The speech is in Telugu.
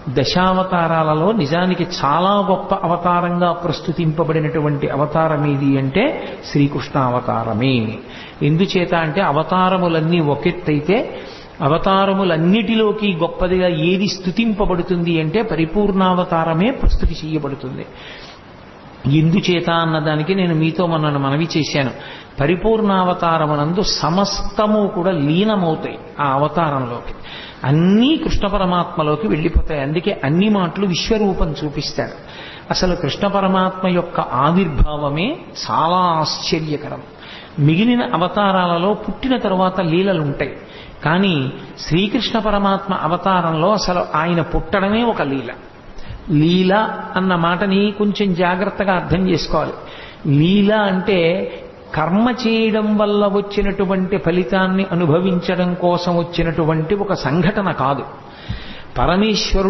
దశావతారాలలో నిజానికి చాలా గొప్ప అవతారంగా ప్రస్తుతింపబడినటువంటి అవతారం ఏది అంటే శ్రీకృష్ణ అవతారమే. ఎందుచేత అంటే అవతారములన్నీ ఒకెత్తైతే అవతారములన్నిటిలోకి గొప్పదిగా ఏది స్తుతింపబడుతుంది అంటే పరిపూర్ణావతారమే ప్రస్తుతి చేయబడుతుంది. ఎందుచేత అన్నదానికి నేను మీతో మొన్న మనవి చేశాను. పరిపూర్ణావతారమునందు సమస్తము కూడా లీనమవుతాయి. ఆ అవతారంలోకి అన్నీ కృష్ణ పరమాత్మలోకి వెళ్ళిపోతాయి. అందుకే అన్ని మాటలు విశ్వరూపం చూపిస్తాడు. అసలు కృష్ణ పరమాత్మ యొక్క ఆవిర్భావమే చాలా ఆశ్చర్యకరం. మిగిలిన అవతారాలలో పుట్టిన తరువాత లీలలుంటాయి. కానీ శ్రీకృష్ణ పరమాత్మ అవతారంలో అసలు ఆయన పుట్టడమే ఒక లీల. లీల అన్న మాటని కొంచెం జాగ్రత్తగా అర్థం చేసుకోవాలి. లీల అంటే కర్మ చేయడం వల్ల వచ్చినటువంటి ఫలితాన్ని అనుభవించడం కోసం వచ్చినటువంటి ఒక సంఘటన కాదు. పరమేశ్వరుడు